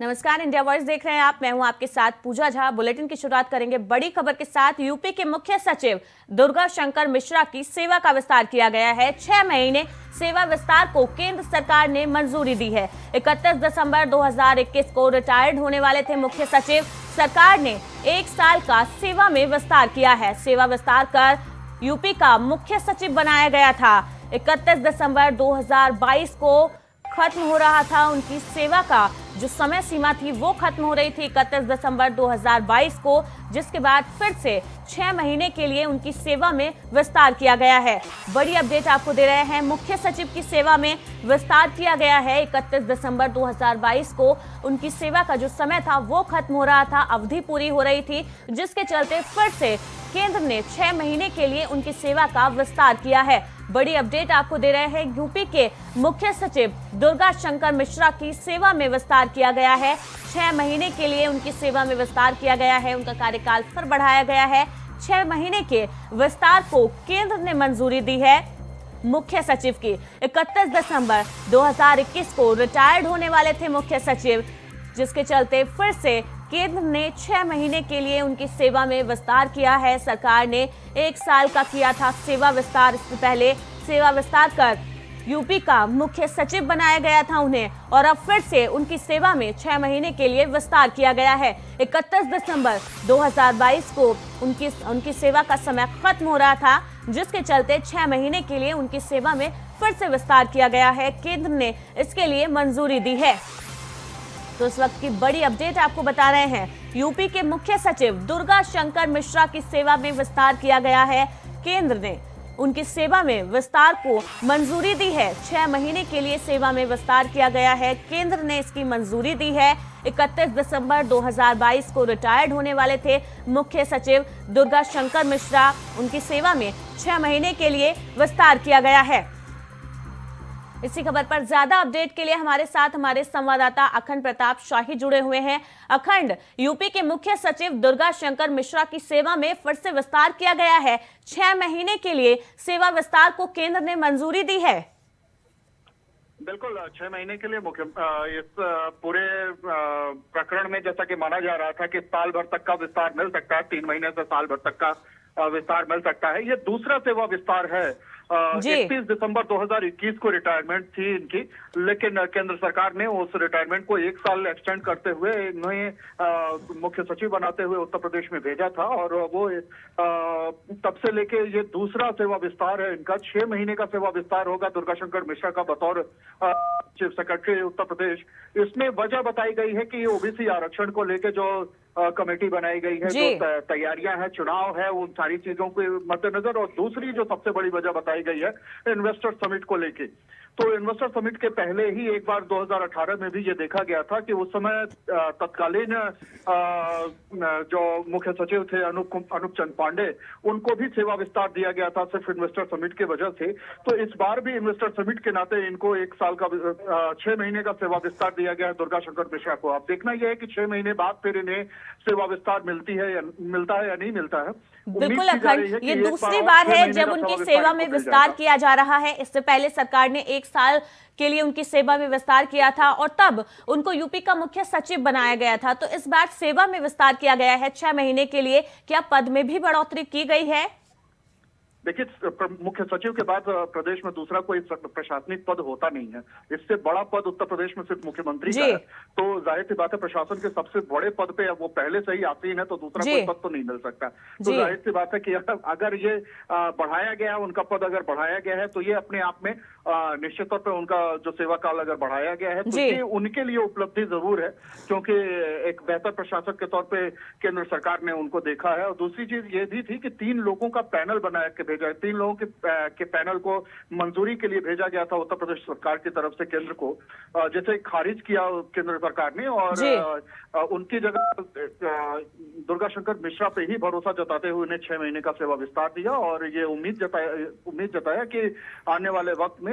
नमस्कार, India voice देख रहे हैं आप। मैं हूं आपके साथ पूजा झा। बुलेटिन की शुरुआत करेंगे बड़ी खबर के साथ। यूपी के मुख्य सचिव दुर्गा शंकर मिश्रा की सेवा का विस्तार किया गया है। 6 महीने सेवा विस्तार को केंद्र सरकार ने मंजूरी दी है। 31 दिसंबर 2021 को रिटायर्ड होने वाले थे मुख्य सचिव। सरकार ने 1 साल का सेवा में विस्तार किया है। सेवा विस्तार कर यूपी का मुख्य सचिव बनाया गया था। 31 दिसंबर 2022 को खत्म हो रहा था उनकी सेवा का जो समय सीमा थी वो खत्म हो रही थी 31 दिसंबर 2022 को, जिसके बाद फिर से 6 महीने के लिए उनकी सेवा में विस्तार किया गया है। बड़ी अपडेट आपको दे रहे हैं। मुख्य सचिव की सेवा में विस्तार किया गया है। 31 दिसंबर 2022 को उनकी सेवा का जो समय था वो खत्म हो रहा था, अवधि पूरी हो रही थी, जिसके चलते फिर से केंद्र ने 6 महीने के लिए उनकी सेवा का विस्तार किया है। बड़ी अपडेट आपको दे रहे हैं। यूपी के मुख्य सचिव दुर्गा शंकर मिश्रा की सेवा में विस्तार किया गया है। 6 महीने के लिए उनकी सेवा में विस्तार किया गया है। उनका कार्यकाल फिर बढ़ाया गया है। 6 महीने के विस्तार को केंद्र ने मंजूरी दी है। मुख्य सचिव की 31 दिसंबर 2021 को रिटायर्ड होने वाले थे मुख्य सचिव, जिसके चलते फिर से केंद्र ने 6 महीने के लिए उनकी सेवा में विस्तार किया है। सरकार ने 1 साल का किया था सेवा विस्तार। इससे पहले सेवा विस्तार कर यूपी का मुख्य सचिव बनाया गया था उन्हें, और अब फिर से उनकी सेवा में 6 महीने के लिए विस्तार किया गया है। 31 दिसंबर 2022 को उनकी सेवा का समय खत्म हो रहा था, जिसके चलते 6 महीने के लिए उनकी सेवा में फिर से विस्तार किया गया है। केंद्र ने इसके लिए मंजूरी दी है। तो इस वक्त की बड़ी अपडेट आपको बता रहे हैं। यूपी के मुख्य सचिव दुर्गा शंकर मिश्रा की सेवा में विस्तार किया गया है। केंद्र ने उनकी सेवा में विस्तार को मंजूरी दी है। 6 महीने के लिए सेवा में विस्तार किया गया है। केंद्र ने इसकी मंजूरी दी है। 31 दिसंबर 2022 को रिटायर्ड होने वाले थे मुख्य सचिव दुर्गा शंकर मिश्रा। उनकी सेवा में 6 महीने के लिए विस्तार किया गया है। इसी खबर पर ज्यादा अपडेट के लिए हमारे साथ हमारे संवाददाता अखंड प्रताप शाही जुड़े हुए हैं। अखंड, यूपी के मुख्य सचिव दुर्गा शंकर मिश्रा की सेवा में फिर से विस्तार किया गया है। 6 महीने के लिए सेवा विस्तार को केंद्र ने मंजूरी दी है। बिल्कुल, 6 महीने के लिए इस पूरे प्रकरण में जैसा कि माना जा रहा था कि साल भर तक का विस्तार मिल सकता है, 3 महीने से साल भर तक का विस्तार मिल सकता है। ये दूसरा सेवा विस्तार है। 31 दिसंबर 2021 को रिटायरमेंट थी इनकी, लेकिन केंद्र सरकार ने उस रिटायरमेंट को 1 साल एक्सटेंड करते हुए इन्हें मुख्य सचिव बनाते हुए उत्तर प्रदेश में भेजा था, और वो तब से लेके ये दूसरा सेवा विस्तार है इनका। 6 महीने का सेवा विस्तार होगा दुर्गा शंकर मिश्रा का बतौर चीफ सेक्रेटरी उत्तर प्रदेश। इसमें वजह बताई गई है कि ओबीसी आरक्षण को लेके जो कमेटी बनाई गई है, जो तैयारियां हैं, चुनाव है, उन सारी चीजों के मद्देनजर, और दूसरी जो सबसे बड़ी वजह बताई गई है इन्वेस्टर समिट को लेके। तो इन्वेस्टर समिट के पहले ही एक बार 2018 में भी ये देखा गया था कि उस समय तत्कालीन जो मुख्य सचिव थे अनूप चंद पांडे, उनको भी सेवा विस्तार दिया गया था सिर्फ इन्वेस्टर समिट की वजह से। तो इस बार भी इन्वेस्टर समिट के नाते इनको 1 साल का 6 महीने का सेवा विस्तार दिया गया है दुर्गा शंकर मिश्रा को। अब देखना यह है कि 6 महीने बाद फिर इन्हें सेवा विस्तार मिलता है या नहीं मिलता है। बिल्कुल अखंड, ये दूसरी बार है जब उनकी सेवा में विस्तार किया जा रहा है। इससे पहले सरकार ने 1 साल के लिए उनकी सेवा में विस्तार किया था, और तब उनको यूपी का मुख्य सचिव बनाया गया था। तो इस बार सेवा में विस्तार किया गया है 6 महीने के लिए। क्या पद में भी बढ़ोतरी की गई है? देखिए, मुख्य सचिव के बाद प्रदेश में दूसरा कोई प्रशासनिक पद होता नहीं है। इससे बड़ा पद उत्तर प्रदेश में सिर्फ मुख्यमंत्री का है। तो जाहिर सी बात है, प्रशासन के सबसे बड़े पद पे वो पहले से ही आसीन है, तो दूसरा कोई पद तो नहीं मिल सकता। तो जाहिर सी बात है कि अगर ये बढ़ाया गया, उनका पद अगर बढ़ाया गया है, तो ये अपने आप में निश्चित तौर पर उनका जो सेवा काल अगर बढ़ाया गया है तो ये उनके लिए उपलब्धि जरूर है, क्योंकि एक बेहतर प्रशासक के तौर पे केंद्र सरकार ने उनको देखा है। और दूसरी चीज ये भी थी कि 3 लोगों का पैनल बनाया के भेजा है। 3 लोगों के पैनल को मंजूरी के लिए भेजा गया था उत्तर प्रदेश सरकार की तरफ से केंद्र को, जैसे खारिज किया केंद्र सरकार ने, और उनकी जगह दुर्गा शंकर मिश्रा पे ही भरोसा जताते हुए उन्हें 6 महीने का सेवा विस्तार दिया। और ये उम्मीद जताया कि आने वाले वक्त में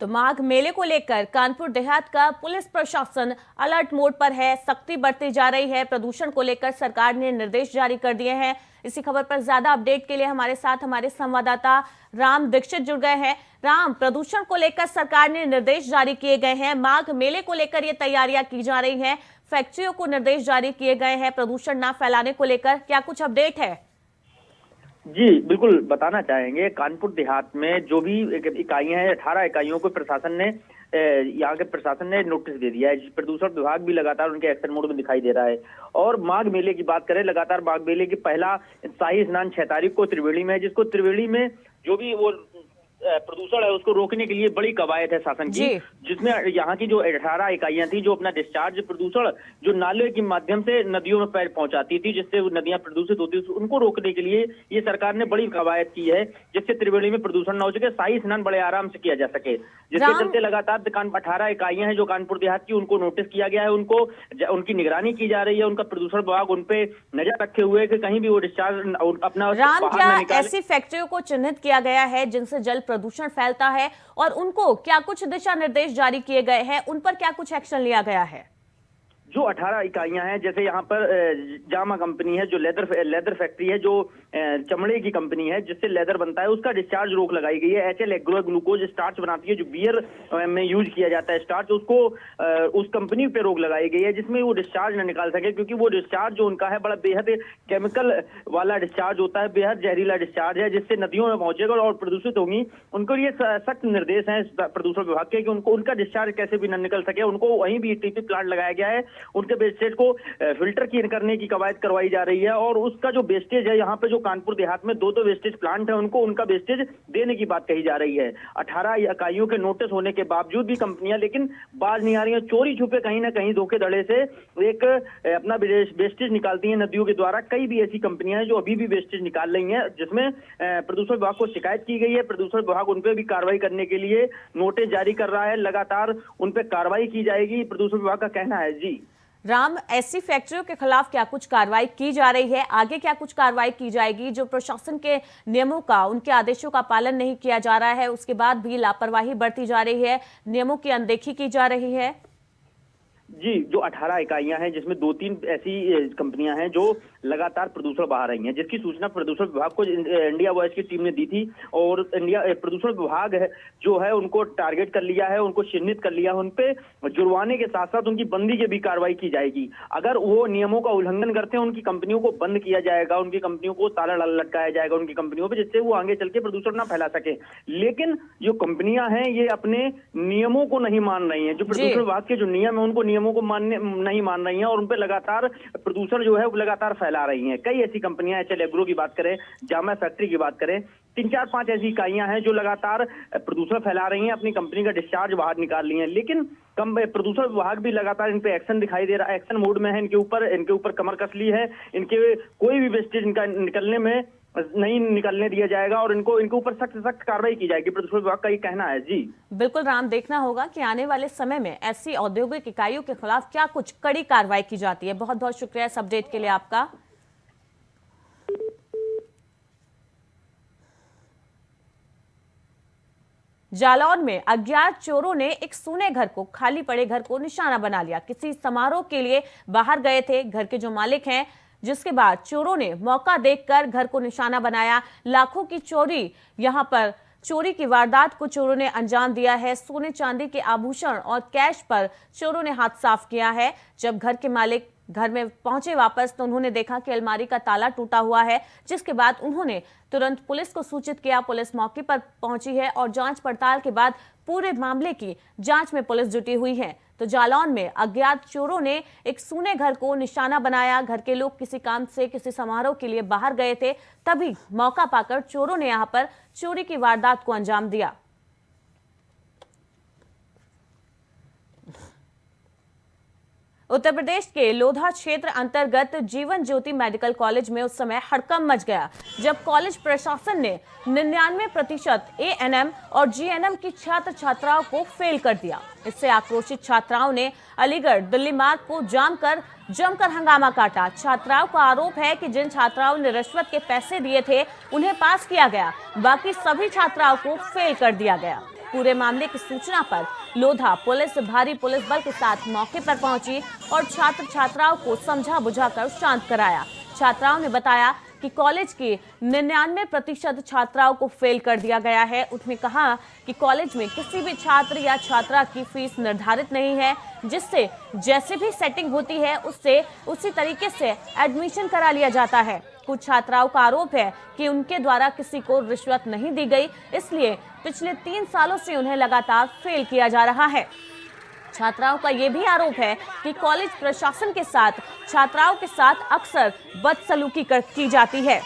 तो माघ मेले को लेकर कानपुर देहात का पुलिस प्रशासन अलर्ट मोड पर है, सख्ती बरती जा रही है। प्रदूषण को लेकर सरकार ने निर्देश जारी कर दिए हैं। इसी खबर पर ज्यादा अपडेट के लिए हमारे साथ हमारे संवाददाता राम दीक्षित जुड़ गए हैं। राम, प्रदूषण को लेकर सरकार ने निर्देश जारी किए गए हैं, माघ मेले को लेकर ये तैयारियां की जा रही हैं, फैक्ट्रियों को निर्देश जारी किए गए हैं प्रदूषण ना फैलाने को लेकर, क्या कुछ अपडेट है? जी बिल्कुल बताना चाहेंगे। कानपुर देहात में जो भी इकाइयां हैं, 18 इकाइयों को प्रशासन ने यहाँ के प्रशासन ने नोटिस दे दिया है। प्रदूषण विभाग भी लगातार उनके एक्शन मोड में दिखाई दे रहा है। और माघ मेले की बात करें, लगातार माघ मेले की पहला शाही स्नान 6 तारीख को त्रिवेणी में है, जिसको त्रिवेणी में जो भी वो प्रदूषण है उसको रोकने के लिए बड़ी कवायद है शासन की, जिसमें यहाँ की जो 18 इकाइयां थी जो अपना डिस्चार्ज प्रदूषण जो नाले के माध्यम से नदियों में पहुंचाती थी, जिससे नदियां प्रदूषित होती थी, उनको रोकने के लिए ये सरकार ने बड़ी कवायद की है, जिससे त्रिवेणी में प्रदूषण न हो सके, शाही स्नान बड़े आराम से किया जा सके। जिसके चलते लगातार 18 इकाइयां हैं जो कानपुर देहात की, उनको नोटिस किया गया है, उनको उनकी निगरानी की जा रही है। उनका प्रदूषण विभाग उन पे नजर रखे हुए कि कहीं भी वो डिस्चार्ज अपना क्या ऐसी फैक्ट्रियों को चिन्हित किया गया है जिनसे जल प्रदूषण फैलता है और उनको क्या कुछ दिशा निर्देश जारी किए गए हैं, उन पर क्या कुछ एक्शन लिया गया है? जो 18 इकाइयां हैं, जैसे यहाँ पर जामा कंपनी है जो लेदर फैक्ट्री है, जो चमड़े की कंपनी है जिससे लेदर बनता है, उसका डिस्चार्ज रोक लगाई गई है। HL एग्रो ग्लूकोज स्टार्च बनाती है जो बियर में यूज किया जाता है स्टार्च, उसको उस कंपनी पे रोक लगाई गई है, जिसमें वो डिस्चार्ज न निकाल सके, क्योंकि वो डिस्चार्ज जो उनका है बड़ा बेहद केमिकल वाला डिस्चार्ज होता है, बेहद जहरीला डिस्चार्ज है, जिससे नदियों में पहुंचेगा और प्रदूषित होंगी। उनको ये सख्त निर्देश है प्रदूषण विभाग के कि उनका डिस्चार्ज कैसे भी न निकल सके। उनको वहीं भी TP प्लांट लगाया गया है, उनके वेस्टेज को फिल्टर करने की कवायद करवाई जा रही है। और उसका जो वेस्टेज है, यहाँ पे जो कानपुर देहात में 2 वेस्टेज प्लांट है, उनको उनका वेस्टेज देने की बात कही जा रही है। 18 इकाइयों के नोटिस होने के बावजूद भी कंपनियां लेकिन बाज नहीं आ रही है, चोरी छुपे कहीं ना कहीं धोखेधड़े से एक अपना वेस्टेज निकालती है नदियों के द्वारा। कई भी ऐसी कंपनियां हैं जो अभी भी वेस्टेज निकाल रही हैं, जिसमें प्रदूषण विभाग को शिकायत की गई है। प्रदूषण विभाग उन पर भी कार्रवाई करने के लिए नोटिस जारी कर रहा है, लगातार उन पर कार्रवाई की जाएगी, प्रदूषण विभाग का कहना है। जी राम, ऐसी फैक्ट्रियों के खिलाफ क्या कुछ कार्रवाई की जा रही है? आगे क्या कुछ कार्रवाई की जाएगी? जो प्रशासन के नियमों का, उनके आदेशों का पालन नहीं किया जा रहा है, उसके बाद भी लापरवाही बरती जा रही है, नियमों की अनदेखी की जा रही है? जी, जो 18 इकाइयां हैं जिसमें 2-3 ऐसी कंपनियां हैं जो लगातार प्रदूषण बहा रही हैं, जिसकी सूचना प्रदूषण विभाग को इंडिया वॉइस की टीम ने दी थी। और प्रदूषण विभाग है जो है उनको टारगेट कर लिया है, उनको चिन्हित कर लिया है, उन पे जुर्माने के साथ साथ उनकी बंदी की भी कार्रवाई की जाएगी। अगर वो नियमों का उल्लंघन करते हैं, उनकी कंपनियों को बंद किया जाएगा, उनकी कंपनियों को ताला लटकाया जाएगा उनकी कंपनियों पर, जिससे वो आगे चल के प्रदूषण ना फैला सके। लेकिन जो कंपनियां हैं ये अपने नियमों को नहीं मान रही हैं, जो प्रदूषण विभाग के जो नियम है उनको नियमों को नहीं मान रही हैं और उन पे लगातार प्रदूषण जो है वो लगातार फैला रही हैं। कई ऐसी कंपनियां, HL एग्रो की बात करें, जामा फैक्ट्री की बात करें, 3-4-5 ऐसी इकाइयां हैं जो लगातार प्रदूषण फैला रही हैं, अपनी कंपनी का डिस्चार्ज बाहर निकाल रही हैं। लेकिन प्रदूषण विभाग भी लगातार इन पे एक्शन दिखाई दे रहा है, एक्शन मोड में है, इनके ऊपर कमर कस ली है। इनके कोई भी वेस्टेज इनका निकलने में नहीं निकलने दिया जाएगा और इनके ऊपर सख्त कार्रवाई की जाएगी, प्रदूषण विभाग का ये कहना है। जी बिल्कुल राम, देखना होगा कि आने वाले समय में ऐसी औद्योगिक इकाइयों के खिलाफ क्या कुछ कड़ी कार्रवाई की जाती है। बहुत बहुत शुक्रिया इस अपडेट के लिए आपका। जालौन में अज्ञात चोरों ने एक सूने घर को, खाली पड़े घर को निशाना बना लिया। किसी समारोह के लिए बाहर गए थे घर के जो मालिक हैं, जिसके बाद चोरों ने मौका देखकर घर को निशाना बनाया। लाखों की चोरी, यहां पर चोरी की वारदात को चोरों ने अंजाम दिया है। सोने चांदी के आभूषण और कैश पर चोरों ने हाथ साफ किया है। जब घर के मालिक घर में पहुंचे वापस तो उन्होंने देखा कि अलमारी का ताला टूटा हुआ है, जिसके बाद उन्होंने तुरंत पुलिस को सूचित किया। पुलिस मौके पर पहुंची है और जांच पड़ताल के बाद पूरे मामले की जांच में पुलिस जुटी हुई है। तो जालौन में अज्ञात चोरों ने एक सूने घर को निशाना बनाया। घर के लोग किसी काम से, किसी समारोह के लिए बाहर गए थे, तभी मौका पाकर चोरों ने यहां पर चोरी की वारदात को अंजाम दिया। उत्तर प्रदेश के लोधा क्षेत्र अंतर्गत जीवन ज्योति मेडिकल कॉलेज में उस समय हड़कंप मच गया जब कॉलेज प्रशासन ने 99% ANM और GNM की छात्र छात्राओं को फेल कर दिया। इससे आक्रोशित छात्राओं ने अलीगढ़ दिल्ली मार्ग को जमकर हंगामा काटा। छात्राओं का आरोप है कि जिन छात्राओं ने रिश्वत के पैसे दिए थे उन्हें पास किया गया, बाकी सभी छात्राओं को फेल कर दिया गया। पूरे मामले की सूचना पर लोधा पुलिस भारी पुलिस बल के साथ मौके पर पहुंची और छात्र छात्राओं को समझा बुझाकर शांत कराया। छात्राओं ने बताया कि कॉलेज की 99% छात्राओं को फेल कर दिया गया है। उसने कहा कि कॉलेज में किसी भी छात्र या छात्रा की फीस निर्धारित नहीं है, जिससे जैसे भी सेटिंग होती है उससे उसी तरीके से एडमिशन करा लिया जाता है। कुछ छात्राओं का आरोप है कि उनके द्वारा किसी को रिश्वत नहीं दी गई, इसलिए पिछले 3 सालों से उन्हें लगातार फेल किया जा रहा है। छात्राओं का यह भी आरोप है कि कॉलेज प्रशासन के साथ छात्राओं के साथ अक्सर बदसलूकी की जाती है।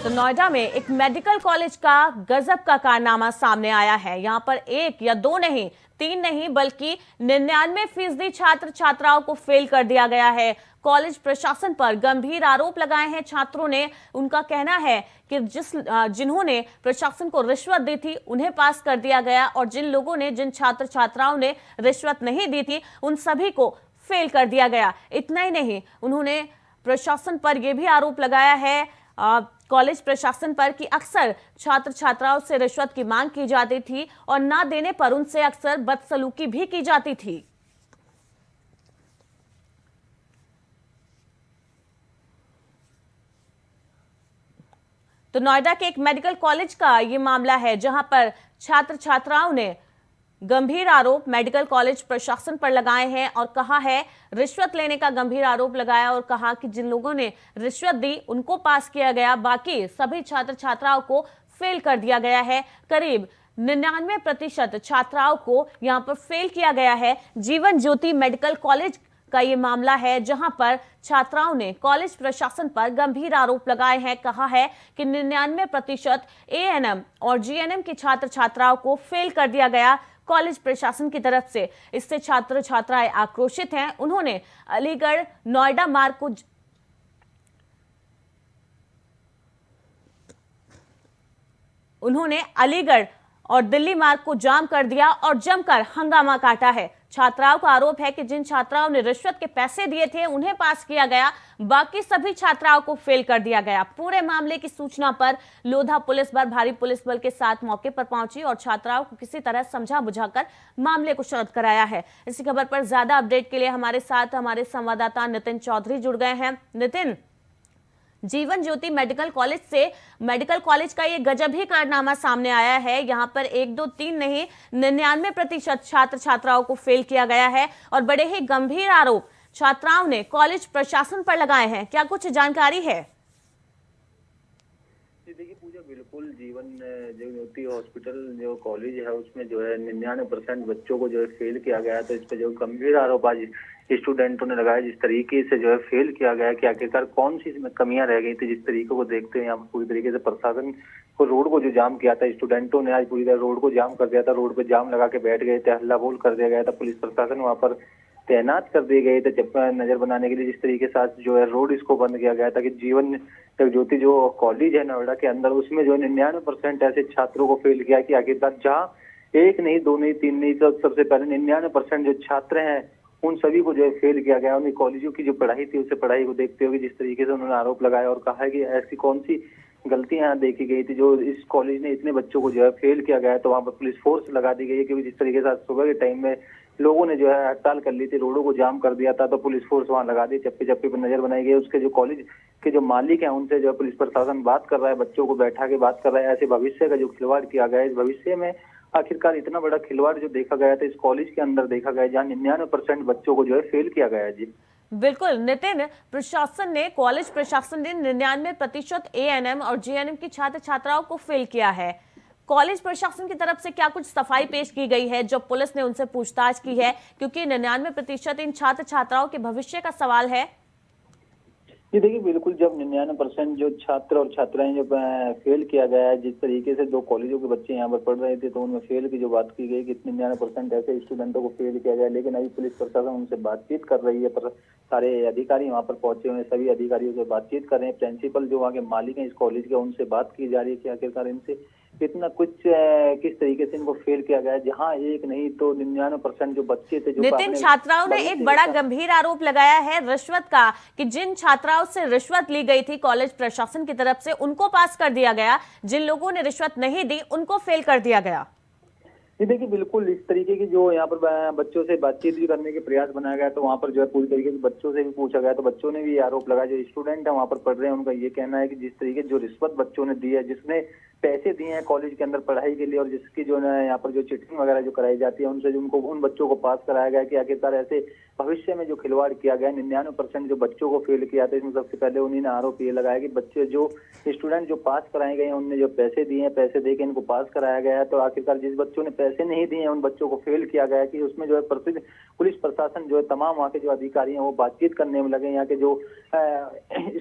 तो नोएडा में एक मेडिकल कॉलेज का गजब का कारनामा सामने आया है। यहाँ पर 1 या 2 नहीं, 3 नहीं बल्कि 99% छात्र छात्राओं को फेल कर दिया गया है। कॉलेज प्रशासन पर गंभीर आरोप लगाए हैं छात्रों ने। उनका कहना है कि जिन्होंने प्रशासन को रिश्वत दी थी उन्हें पास कर दिया गया और जिन छात्र छात्राओं ने रिश्वत नहीं दी थी उन सभी को फेल कर दिया गया। इतना ही नहीं, उन्होंने प्रशासन पर यह भी आरोप लगाया है कॉलेज प्रशासन पर कि अक्सर छात्र छात्राओं से रिश्वत की मांग की जाती थी और ना देने पर उनसे अक्सर बदसलूकी भी की जाती थी। तो नोएडा के एक मेडिकल कॉलेज का ये मामला है जहां पर छात्र छात्राओं ने गंभीर आरोप मेडिकल कॉलेज प्रशासन पर लगाए हैं और कहा है, रिश्वत लेने का गंभीर आरोप लगाया और कहा कि जिन लोगों ने रिश्वत दी उनको पास किया गया, बाकी सभी छात्र छात्राओं को फेल कर दिया गया है। करीब 99% छात्राओं को यहां पर फेल किया गया है। जीवन ज्योति मेडिकल कॉलेज का ये मामला है जहां पर छात्राओं ने कॉलेज प्रशासन पर गंभीर आरोप लगाए हैं। कहा है कि 99% एएनएम और जीएनएम के छात्र छात्राओं को फेल कर दिया गया कॉलेज प्रशासन की तरफ से। इससे छात्र छात्राएं आक्रोशित हैं। उन्होंने अलीगढ़ नोएडा मार्ग को अलीगढ़ और दिल्ली मार्ग को जाम कर दिया और जमकर हंगामा काटा है। छात्राओं का आरोप है कि जिन छात्राओं ने रिश्वत के पैसे दिए थे उन्हें पास किया गया, बाकी सभी छात्राओं को फेल कर दिया गया। पूरे मामले की सूचना पर लोधा पुलिस बल भारी पुलिस बल के साथ मौके पर पहुंची और छात्राओं को किसी तरह समझा बुझाकर मामले को शांत कराया है। इसी खबर पर ज्यादा अपडेट के लिए हमारे साथ हमारे संवाददाता नितिन चौधरी जुड़ गए हैं। नितिन, जीवन ज्योति मेडिकल कॉलेज का ये गजब ही कारनामा सामने आया है। यहाँ पर 1, 2, 3 नहीं 99% छात्र छात्राओं को फेल किया गया है और बड़े ही गंभीर आरोप छात्राओं ने कॉलेज प्रशासन पर लगाए हैं। क्या कुछ जानकारी है? देखिए पूजा, बिल्कुल जीवन ज्योति हॉस्पिटल जो कॉलेज है उसमें जो है 99% बच्चों को जो है फेल किया गया। तो इस पर जो गंभीर आरोप आज स्टूडेंटों ने लगाया, जिस तरीके से जो है फेल किया गया कि आखिरकार कौन सी इसमें कमियां रह गई थी। जिस तरीके को देखते हैं यहाँ पर पूरी तरीके से प्रशासन को रोड को जो जाम किया था, स्टूडेंटों ने आज पूरी तरह रोड को जाम कर दिया था। रोड पे जाम लगा के बैठ गए थे, हल्ला बोल कर दिया गया था। पुलिस प्रशासन वहाँ पर तैनात कर दिए गए थे नजर बनाने के लिए। जिस तरीके से जो है रोड इसको बंद किया गया था कि जीवन ज्योति जो कॉलेज है नोएडा के अंदर, उसमें जो 99% ऐसे छात्रों को फेल किया कि आखिरकार जहाँ 1 नहीं 2 नहीं 3 नहीं, तो सबसे पहले 99% जो छात्र हैं उन सभी को जो है फेल किया गया। उन्हीं कॉलेजों की जो पढ़ाई थी उस पढ़ाई को देखते हुए जिस तरीके से उन्होंने आरोप लगाया और कहा है कि ऐसी कौन सी गलतियां देखी गई थी जो इस कॉलेज ने इतने बच्चों को जो है फेल किया गया है। तो वहाँ पर पुलिस फोर्स लगा दी गई है, क्योंकि जिस तरीके से सुबह के टाइम में लोगों ने जो है हड़ताल कर ली थी, रोडों को जाम कर दिया था, तो पुलिस फोर्स वहां लगा दी, चप्पे चप्पे पर नजर बनाई गई। उसके जो कॉलेज के जो मालिक हैं उनसे जो है पुलिस प्रशासन बात कर रहा है, बच्चों को बैठा के बात कर रहा है। ऐसे भविष्य का जो खिलवाड़ किया गया है, इस भविष्य में आखिरकार इतना बड़ा खिलवाड़ जो देखा गया था इस कॉलेज के अंदर देखा गया, जहाँ 99% बच्चों को जो है फेल किया गया है। जी बिल्कुल नितिन, कॉलेज प्रशासन ने 99% एएनएम और जीएनएम की छात्र छात्राओं को फेल किया है। कॉलेज प्रशासन की तरफ से क्या कुछ सफाई पेश की गई है जब पुलिस ने उनसे पूछताछ की है, क्योंकि 99% इन छात्र छात्राओं के भविष्य का सवाल है? जी देखिए, बिल्कुल जब 99% जो छात्र और छात्राएं जब फेल किया गया है, जिस तरीके से 2 कॉलेजों के बच्चे यहाँ पर पढ़ रहे थे, तो उनमें फेल की जो बात की गई कि 99% ऐसे स्टूडेंटों को फेल किया गया। लेकिन अभी पुलिस प्रशासन उनसे बातचीत कर रही है, पर सारे अधिकारी वहाँ पर पहुंचे हुए हैं, सभी अधिकारियों से बातचीत कर रहे हैं। प्रिंसिपल जो वहाँ के मालिक हैं इस कॉलेज के, उनसे बात की जा रही है कि आखिरकार इनसे कितना कुछ किस तरीके से इनको फेल किया गया है, जहाँ एक नहीं तो 99% जो बच्चे थे जो नितिन, अपने छात्राओं ने भविष्य एक के बड़ा साथ- गंभीर आरोप लगाया है रिश्वत का कि जिन छात्राओं से रिश्वत ली गई थी कॉलेज प्रशासन की तरफ से, उनको पास कर दिया गया, जिन लोगों ने रिश्वत नहीं दी उनको फेल कर दिया गया। ये देखिए, बिल्कुल इस तरीके की जो यहाँ पर बच्चों से बातचीत भी करने के प्रयास बनाया गया, तो वहाँ पर जो है पूरी तरीके से बच्चों से भी पूछा गया, तो बच्चों ने भी ये आरोप लगाया। जो स्टूडेंट है वहाँ पर पढ़ रहे हैं, उनका ये कहना है कि जिस तरीके जो रिश्वत बच्चों ने दी है, जिसने पैसे दिए हैं कॉलेज के अंदर पढ़ाई के लिए, और जिसकी जो है यहाँ पर जो चिटिंग वगैरह जो कराई जाती है, उनसे जो उनको उन बच्चों को पास कराया गया कि आखिरकार ऐसे भविष्य में जो खिलवाड़ किया गया, 99% जो बच्चों को फेल किया था, इसमें सबसे पहले उन्हीं ने आरोप ये लगाया कि बच्चे जो स्टूडेंट जो पास कराए गए हैं, उनने जो पैसे दिए हैं, पैसे देके इनको पास कराया गया है। तो आखिरकार जिस बच्चों ने पैसे नहीं दिए हैं, उन बच्चों को फेल किया गया कि उसमें जो है प्रसिद्ध पुलिस प्रशासन जो है तमाम वहाँ के जो अधिकारी हैं वो बातचीत करने में लगे, यहाँ के जो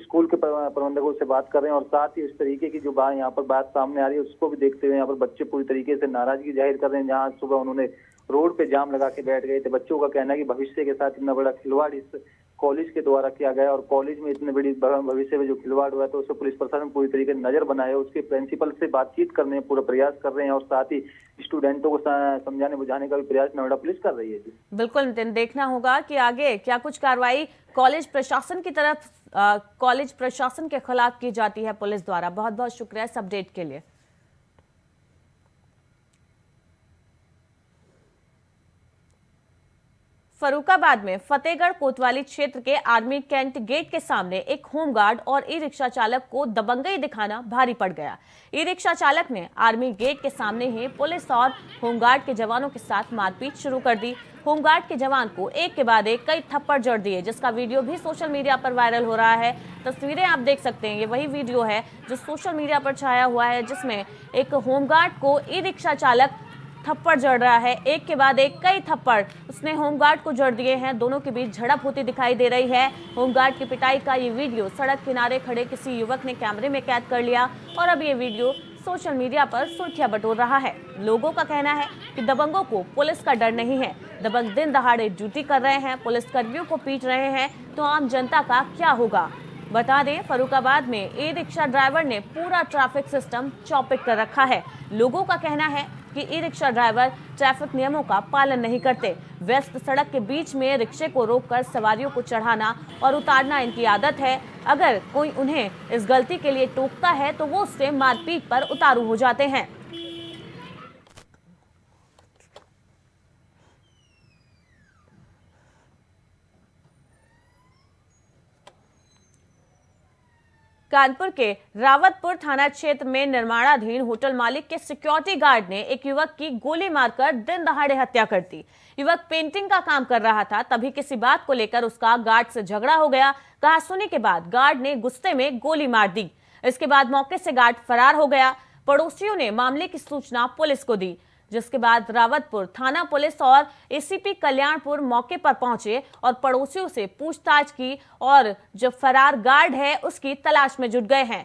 स्कूल के प्रबंधकों से बात कर रहे हैं, और साथ ही इस तरीके की जो बात यहाँ पर बात सामने आ रही है उसको भी देखते हुए यहाँ पर बच्चे पूरी तरीके से नाराजगी जाहिर कर रहे हैं। जहाँ सुबह उन्होंने रोड पे जाम लगा के बैठ गए थे। बच्चों का कहना है कि भविष्य के साथ इतना बड़ा खिलवाड़ इस कॉलेज के द्वारा किया गया, और कॉलेज में इतने बड़ी भविष्य में जो खिलवाड़ हुआ है, तो उससे पुलिस प्रशासन पूरी तरीके से नजर बनाए, उसके प्रिंसिपल से बातचीत करने पूरा प्रयास कर रहे हैं, और साथ ही स्टूडेंटों को समझाने बुझाने का भी प्रयास नोएडा पुलिस कर रही है। जी बिल्कुल नितिन, देखना होगा कि आगे क्या कुछ कार्रवाई कॉलेज प्रशासन की तरफ कॉलेज प्रशासन के खिलाफ की जाती है पुलिस द्वारा। बहुत बहुत शुक्रिया इस अपडेट के लिए। फर्रुखाबाद में फतेहगढ़ कोतवाली क्षेत्र के आर्मी कैंट गेट के सामने एक होमगार्ड और ई रिक्शा चालक को दबंगई दिखाना भारी पड़ गया। ई रिक्शा चालक ने आर्मी गेट के सामने ही पुलिस और होमगार्ड के जवानों के साथ मारपीट शुरू कर दी। होमगार्ड के जवान को एक के बाद एक कई थप्पड़ जड़ दिए, जिसका वीडियो भी सोशल मीडिया पर वायरल हो रहा है। तस्वीरें आप देख सकते हैं, ये वही वीडियो है जो सोशल मीडिया पर छाया हुआ है, जिसमें एक होमगार्ड को ई रिक्शा चालक थप्पड़ जड़ रहा है। एक के बाद एक कई थप्पड़ उसने होमगार्ड को जड़ दिए हैं। दोनों के बीच झड़प होती दिखाई दे रही है। होमगार्ड की पिटाई का ये वीडियो सड़क किनारे खड़े किसी युवक ने कैमरे में कैद कर लिया, और अब ये वीडियो सोशल मीडिया पर सुर्खियां बटोर रहा है। लोगों का कहना है कि दबंगों को पुलिस का डर नहीं है। दबंग दिन दहाड़े ड्यूटी कर रहे हैं, पुलिस कर्मियों को पीट रहे हैं, तो आम जनता का क्या होगा। बता दें, फर्रुखाबाद में ई रिक्शा ड्राइवर ने पूरा ट्रैफिक सिस्टम चौपट कर रखा है। लोगों का कहना है कि ई रिक्शा ड्राइवर ट्रैफिक नियमों का पालन नहीं करते। व्यस्त सड़क के बीच में रिक्शे को रोककर सवारियों को चढ़ाना और उतारना इनकी आदत है। अगर कोई उन्हें इस गलती के लिए टोकता है तो वो उससे मारपीट पर उतारू हो जाते हैं। कानपुर के रावतपुर थाना क्षेत्र में निर्माणाधीन होटल मालिक के सिक्योरिटी गार्ड ने एक युवक की गोली मारकर दिन दहाड़े हत्या कर दी। युवक पेंटिंग का काम कर रहा था, तभी किसी बात को लेकर उसका गार्ड से झगड़ा हो गया। कहासुनी के बाद गार्ड ने गुस्से में गोली मार दी। इसके बाद मौके से गार्ड फरार हो गया। पड़ोसियों ने मामले की सूचना पुलिस को दी, जिसके बाद रावतपुर थाना पुलिस और एसीपी कल्याणपुर मौके पर पहुंचे और पड़ोसियों से पूछताछ की, और जो फरार गार्ड है उसकी तलाश में जुट गए हैं।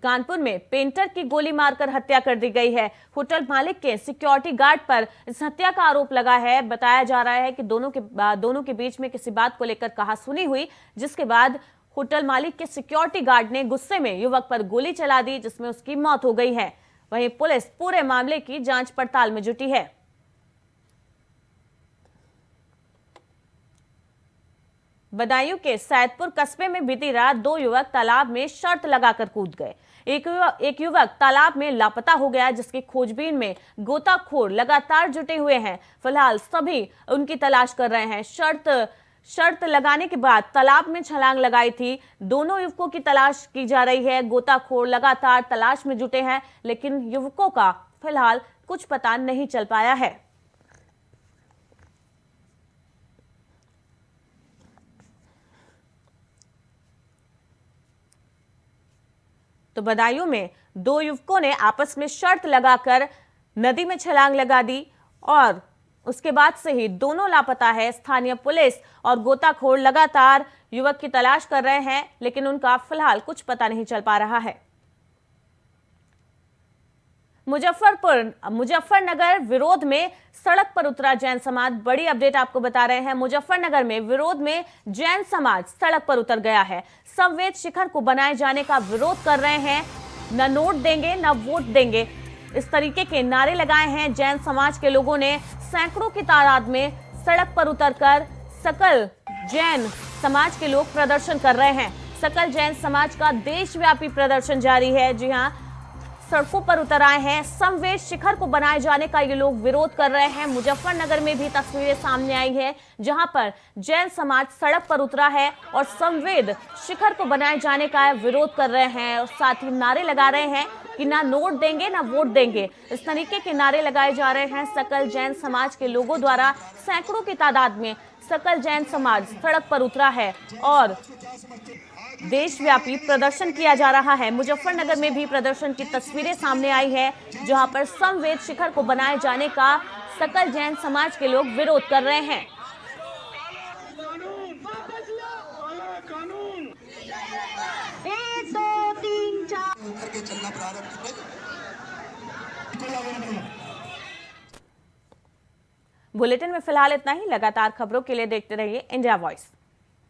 कानपुर में पेंटर की गोली मारकर हत्या कर दी गई है। होटल मालिक के सिक्योरिटी गार्ड पर इस हत्या का आरोप लगा है। बताया जा रहा है कि दोनों के बीच में किसी बात को लेकर कहासुनी हुई, जिसके बाद होटल मालिक के सिक्योरिटी गार्ड ने गुस्से में युवक पर गोली चला दी, जिसमें उसकी मौत हो गई है। वहीं पुलिस पूरे मामले की जांच पड़ताल में जुटी है। बदायूं के सैदपुर कस्बे में बीती रात दो युवक तालाब में शर्त लगाकर कूद गए। एक युवक तालाब में लापता हो गया, जिसकी खोजबीन में गोताखोर लगातार जुटे हुए हैं। फिलहाल सभी उनकी तलाश कर रहे हैं। शर्त लगाने के बाद तालाब में छलांग लगाई थी। दोनों युवकों की तलाश की जा रही है। गोताखोर लगातार तलाश में जुटे हैं, लेकिन युवकों का फिलहाल कुछ पता नहीं चल पाया है। तो बदायूं में दो युवकों ने आपस में शर्त लगाकर नदी में छलांग लगा दी, और उसके बाद से ही दोनों लापता है। स्थानीय पुलिस और गोताखोर लगातार युवक की तलाश कर रहे हैं, लेकिन उनका फिलहाल कुछ पता नहीं चल पा रहा है। मुजफ्फरनगर विरोध में सड़क पर उतरा जैन समाज। बड़ी अपडेट आपको बता रहे हैं। मुजफ्फरनगर में विरोध में जैन समाज सड़क पर उतर गया है। समवेत शिखर को बनाए जाने का विरोध कर रहे हैं। न नोट देंगे न वोट देंगे, इस तरीके के नारे लगाए हैं जैन समाज के लोगों ने। सैकड़ों की तादाद में सड़क पर उतरकर सकल जैन समाज के लोग प्रदर्शन कर रहे हैं। सकल जैन समाज का देशव्यापी प्रदर्शन जारी है। जी हां, सड़कों पर उतर आए हैं। समवेत शिखर को बनाए जाने का ये लोग विरोध कर रहे हैं। मुजफ्फरनगर में भी तस्वीरें सामने आई है जहां पर जैन समाज सड़क पर उतरा है और समवेत शिखर को बनाए जाने का विरोध कर रहे हैं और साथ ही नारे लगा रहे हैं कि ना नोट देंगे ना वोट देंगे। इस तरीके के नारे लगाए जा रहे हैं सकल जैन समाज के लोगों द्वारा। सैकड़ों की तादाद में सकल जैन समाज सड़क पर उतरा है और देशव्यापी प्रदर्शन किया जा रहा है। मुजफ्फरनगर में भी प्रदर्शन की तस्वीरें सामने आई है जहां पर समवेत शिखर को बनाए जाने का सकल जैन समाज के लोग विरोध कर रहे हैं। बुलेटिन में फिलहाल इतना ही। लगातार खबरों के लिए देखते रहिए इंडिया वॉइस।